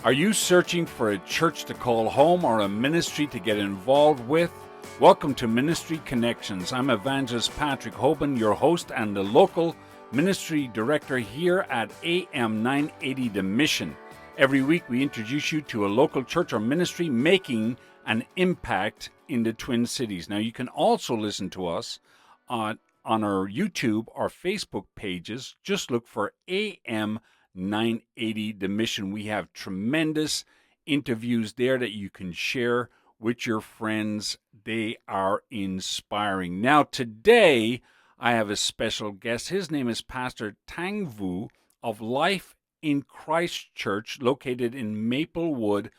Are you searching for a church to call home or a ministry to get involved with? Welcome to Ministry Connections. I'm Evangelist Patrick Hoban, your host and the local ministry director here at AM 980 The Mission. Every week we introduce you to a local church or ministry making an impact in the Twin Cities. Now you can also listen to us on our YouTube or Facebook pages. Just look for AM 980 The Mission. We have tremendous interviews there that you can share with your friends. They are inspiring. Now today I have a special guest. His name is Pastor Teng of Life in Christ Church, located in Maplewood,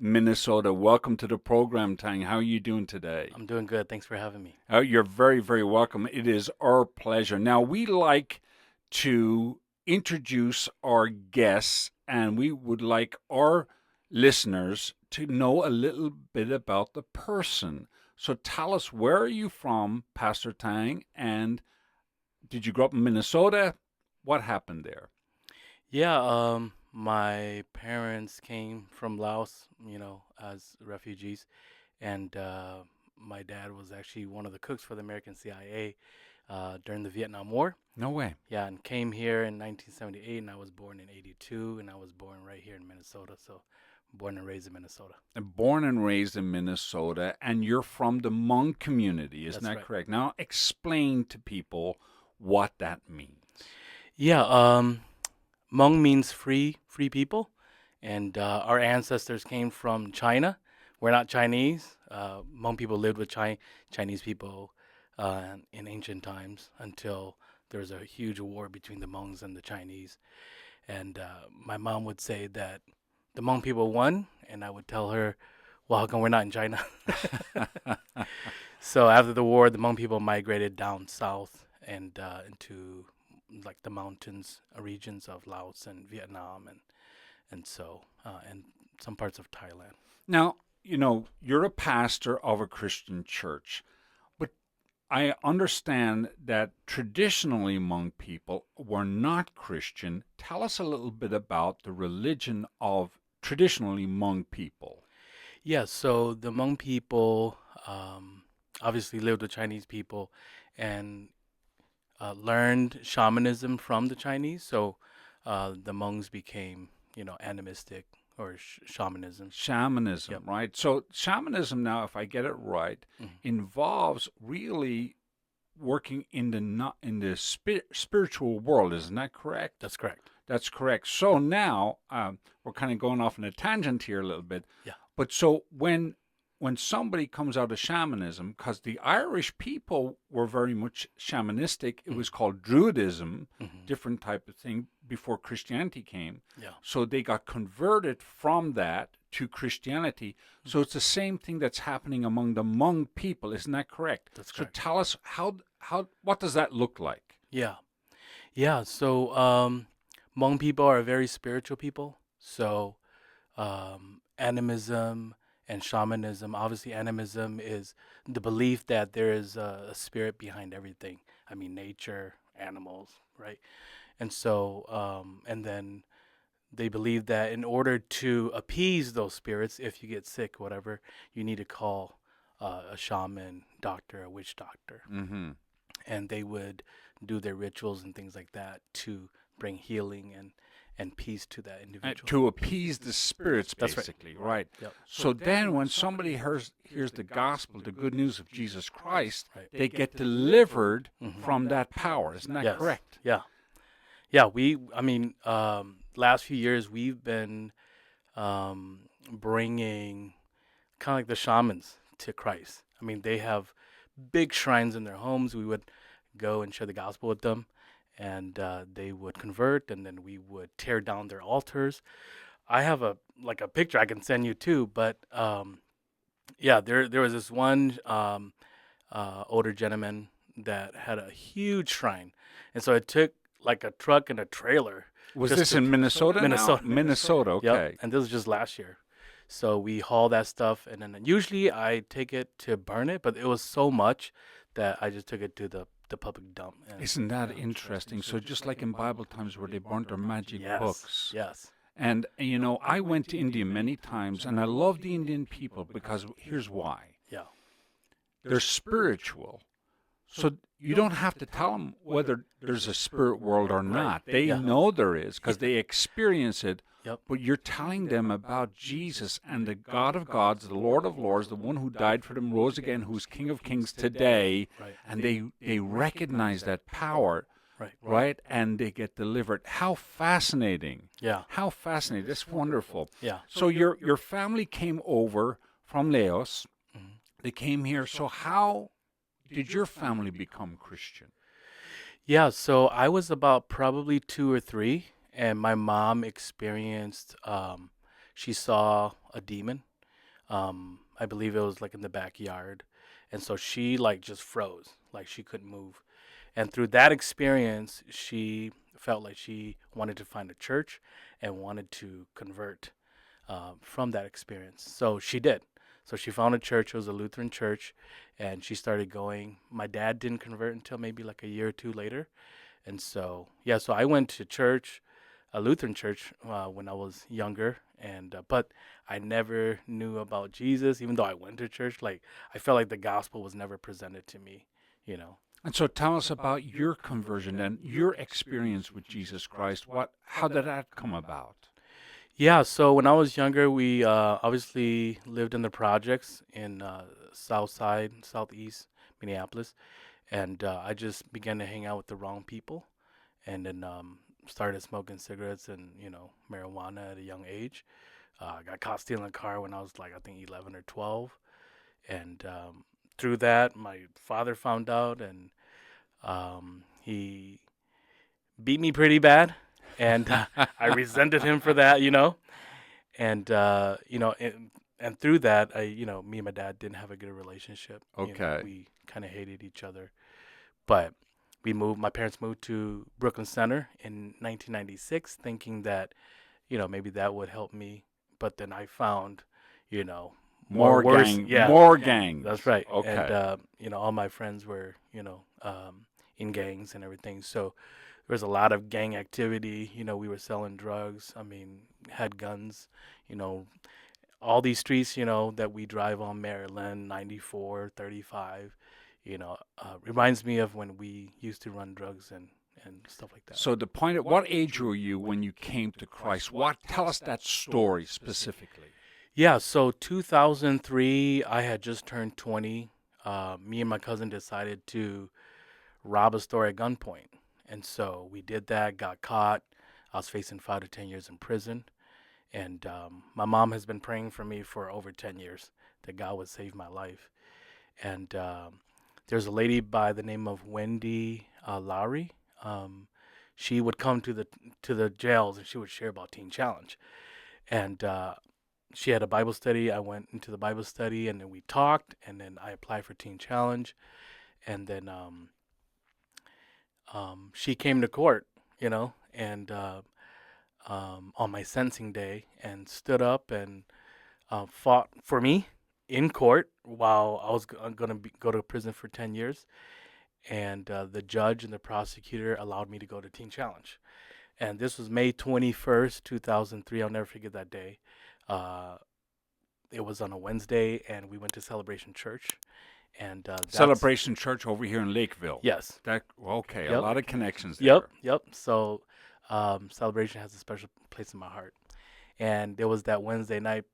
Minnesota. Welcome to the program, Teng. How are you doing today? I'm doing good. Thanks for having me. You're very, very welcome. It is our pleasure. Now, we like to introduce our guests, and we would like our listeners to know a little bit about the person. So tell us, where are you from, Pastor Teng, and did you grow up in Minnesota? What happened there? Yeah, my parents came from Laos, as refugees, and my dad was actually one of the cooks for the American CIA during the Vietnam War. No way. Yeah, and came here in 1978, and I was born in 82, and I was born right here in Minnesota, so born and raised in Minnesota. Born and raised in Minnesota, and you're from the Hmong community, isn't that right. correct? Now, explain to people what that means. Yeah, Hmong means free people, and our ancestors came from China. We're not Chinese. Hmong people lived with Chinese people in ancient times until there was a huge war between the Hmongs and the Chinese. And my mom would say that the Hmong people won, and I would tell her, well, how come we're not in China? So after the war, the Hmong people migrated down south and into like the mountains regions of Laos and Vietnam and some parts of Thailand. Now, you're a pastor of a Christian church, but I understand that traditionally Hmong people were not Christian. Tell us a little bit about the religion of traditionally Hmong people. Yeah, so the Hmong people obviously lived with Chinese people and learned shamanism from the Chinese. So the Hmongs became, animistic or shamanism. Shamanism, Yep. right? So shamanism, now, if I get it right, involves really working in the spiritual world. Isn't that correct? That's correct. That's correct. So now we're kind of going off on a tangent here a little bit. Yeah. But so when somebody comes out of shamanism, because the Irish people were very much shamanistic, it was called Druidism, different type of thing before Christianity came. Yeah. So they got converted from that to Christianity. So it's the same thing that's happening among the Hmong people. Isn't that correct? That's correct. So tell us what does that look like? Yeah. Yeah. So Hmong people are very spiritual people. So animism and shamanism, obviously animism is the belief that there is a spirit behind everything. I mean, nature, animals, right? And so, and then they believe that in order to appease those spirits, if you get sick, whatever, you need to call a shaman, doctor, a witch doctor. Mm-hmm. And they would do their rituals and things like that to bring healing and peace to that individual. To appease the spirits, That's basically, right? Yep. So then when somebody hears the gospel, the good news of Jesus Christ, Right. they get delivered from that power. Isn't that Yes. correct? Yeah. Yeah, last few years we've been bringing kind of like the shamans to Christ. I mean, they have big shrines in their homes. We would go and share the gospel with them, and they would convert, and then we would tear down their altars. I have a picture I can send you too, but there was this one older gentleman that had a huge shrine, and so it took like a truck and a trailer. Was this in Minnesota? Minnesota. Now? Minnesota, okay. Yep. And this was just last year. So we haul that stuff, and then usually I take it to burn it, but it was so much that I just took it to the public dump. Isn't that interesting? So just like in Bible times where they burnt their magic books. Yes. And, I went to India many times, and I love the Indian people because here's why. Yeah. They're spiritual. So you don't have to tell them whether there's a spirit world or not. They Yeah. know there is because they experience it. Yep. But you're telling them about Jesus and the God of gods, the Lord of lords, the one who died for them, rose again, who's King of kings today. Right. And they recognize that power, right? And they get delivered. How fascinating. Yeah. How fascinating. That's wonderful. Yeah. So your family came over from Laos. Mhm. They came here. So how did your family become Christian? Yeah, so I was about probably 2 or 3, and my mom experienced, she saw a demon. I believe it was like in the backyard. And so she like just froze, like she couldn't move. And through that experience, she felt like she wanted to find a church and wanted to convert from that experience. So she did. So she found a church. It was a Lutheran church, and she started going. My dad didn't convert until maybe like a year or two later. And so, yeah, so I went to church, a Lutheran church, when I was younger, and but I never knew about Jesus, even though I went to church. Like, I felt like the gospel was never presented to me, you know. And so tell us about your conversion and your experience with Jesus Christ. How did that come about? Yeah, so when I was younger, we obviously lived in the projects in South Side, Southeast Minneapolis, and I just began to hang out with the wrong people, and then started smoking cigarettes and marijuana at a young age. I got caught stealing a car when I was like I think 11 or 12, and through that, my father found out, and he beat me pretty bad, and I resented him for that, and and through that, me and my dad didn't have a good relationship. Okay. We kind of hated each other, but we moved. My parents moved to Brooklyn Center in 1996, thinking that maybe that would help me. But then I found, More worse. gang, Yeah, more gangs. that's right. Okay. And all my friends were, in gangs and everything. So there was a lot of gang activity. We were selling drugs. I mean, had guns. All these streets, that we drive on, Maryland, 94, 35. Reminds me of when we used to run drugs and stuff like that. So the point, what age were you when you came to Christ? Tell us that story specifically. Yeah, so 2003, I had just turned 20. Me and my cousin decided to rob a store at gunpoint. And so we did that, got caught. I was facing 5 to 10 years in prison. And my mom has been praying for me for over 10 years that God would save my life. And there's a lady by the name of Wendy Lowry. She would come to the jails and she would share about Teen Challenge. And she had a Bible study. I went into the Bible study, and then we talked, and then I applied for Teen Challenge. And then she came to court, and on my sentencing day, and stood up and fought for me in court while I was going to go to prison for 10 years. And the judge and the prosecutor allowed me to go to Teen Challenge. And this was May 21st, 2003. I'll never forget that day. It was on a Wednesday, and we went to Celebration Church. And Celebration Church over here in Lakeville. Yes. Okay, Yep. A lot of connections there. Yep. So Celebration has a special place in my heart. And there was that Wednesday night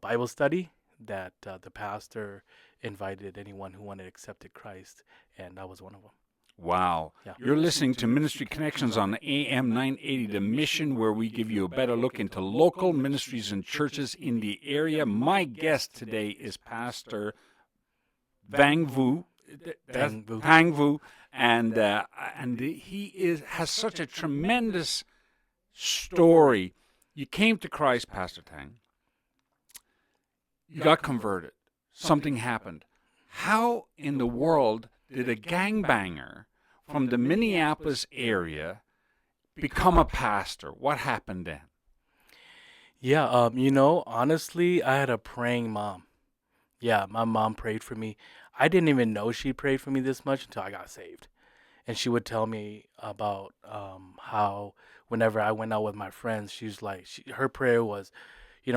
Bible study that the pastor invited anyone who wanted to accept Christ, and I was one of them. Wow. Yeah. You're listening to Ministry Connections on AM 980, The Mission, where we give you a better look into local ministries and churches in the area. My guest today is Pastor Vang Vu. Tang Vu. And he has such a tremendous story. You came to Christ, Pastor Tang. You got converted. Something happened. How in the world did a gangbanger from the Minneapolis area become a pastor? What happened then? Yeah, honestly, I had a praying mom. Yeah, my mom prayed for me. I didn't even know she prayed for me this much until I got saved. and she would tell me about how whenever I went out with my friends, she's like, her prayer was,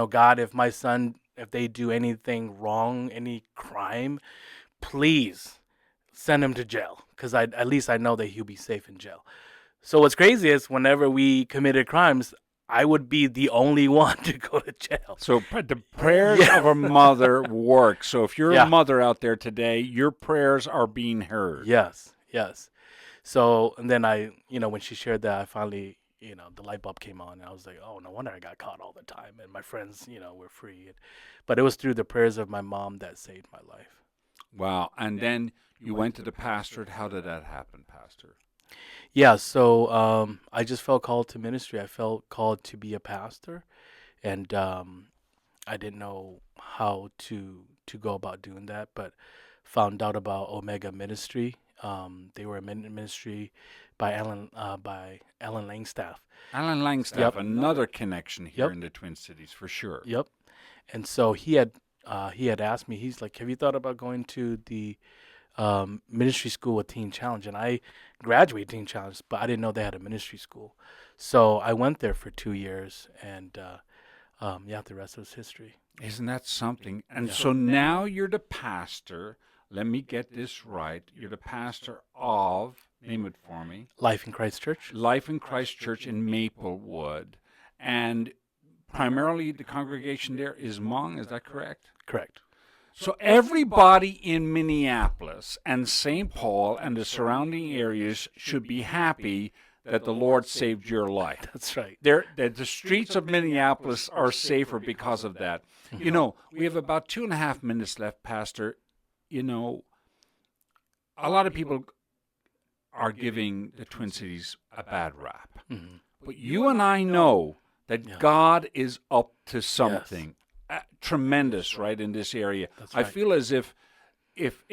God, if they do anything wrong, any crime, please send him to jail, because at least I know that he'll be safe in jail. So what's crazy is whenever we committed crimes, I would be the only one to go to jail. So the prayers of a mother work. So if you're a mother out there today, your prayers are being heard. Yes. So, and then when she shared that, I finally, the light bulb came on, and I was like, oh, no wonder I got caught all the time, and my friends, were free. But it was through the prayers of my mom that saved my life. Wow. And then you went to the pastorate. How did that happen, Pastor? Yeah, so I just felt called to ministry. I felt called to be a pastor, and I didn't know how to go about doing that, but found out about Omega Ministry. They were a ministry by Alan Langstaff. Alan Langstaff, another connection here in the Twin Cities for sure. Yep. And so he had asked me. He's like, "Have you thought about going to the ministry school with Teen Challenge?" And I graduated Teen Challenge, but I didn't know they had a ministry school. So I went there for 2 years, and the rest was history. Isn't that something? And so now you're the pastor. Let me get this right. You're the pastor of, name it for me. Life in Christ Church. Life in Christ Church in Maplewood. And primarily the congregation there is Hmong, is that correct? Correct. So everybody in Minneapolis and St. Paul and the surrounding areas should be happy that the Lord saved your life. That's right. The streets of Minneapolis are safer because of that. We have about 2.5 minutes left, Pastor. A lot of people are giving the Twin Cities a bad rap. Mm-hmm. But you and I know that God is up to something tremendous, right, in this area. That's right. I feel as if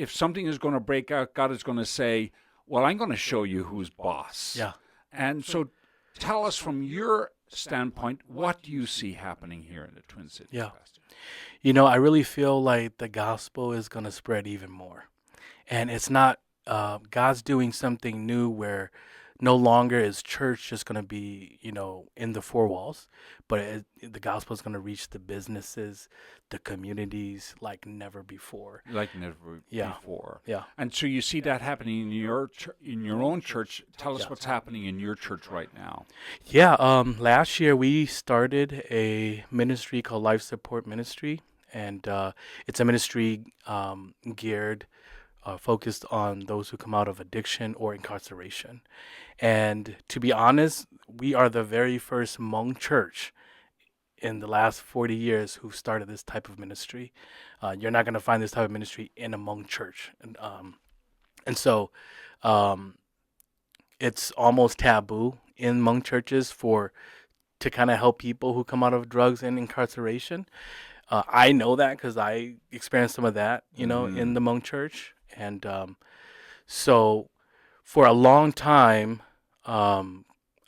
something is going to break out, God is going to say, well, I'm going to show you who's boss. Yeah. And so tell us from your standpoint, what do you see happening here in the Twin Cities, Pastor? I really feel like the gospel is going to spread even more. And it's not, God's doing something new where no longer is church just going to be, in the four walls, but the gospel is going to reach the businesses, the communities like never before. Before. Yeah. And so you see that happening in your own church. Tell us what's happening in your church right now. Yeah. Last year we started a ministry called Life Support Ministry, and it's a ministry geared focused on those who come out of addiction or incarceration. And to be honest, we are the very first Hmong church in the last 40 years who started this type of ministry. You're not going to find this type of ministry in a Hmong church. And so it's almost taboo in Hmong churches to kind of help people who come out of drugs and incarceration. I know that because I experienced some of that, in the Hmong church. And so for a long time,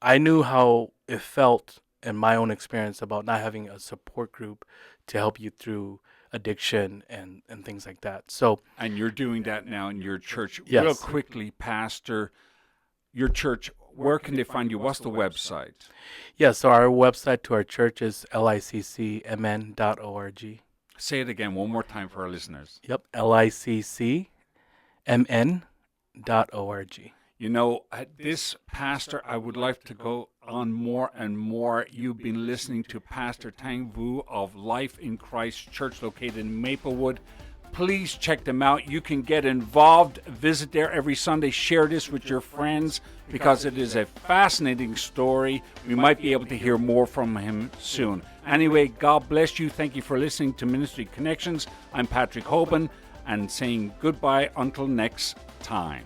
I knew how it felt in my own experience about not having a support group to help you through addiction and things like that. And you're doing that now in your church. Yes. Real quickly, Pastor, your church, where can they find you? What's the website? Yeah, so our website to our church is liccmn.org. Say it again one more time for our listeners. Yep, liccmn.org. This pastor, I would like to go on more and more. You've been listening to Pastor Teng Vu of Life in Christ Church located in Maplewood. Please check them out. You can get involved. Visit there every Sunday. Share this with your friends because it is a fascinating story. We might be able to hear more from him soon. Anyway, God bless you. Thank you for listening to Ministry Connections. I'm Patrick Hoban and saying goodbye until next time.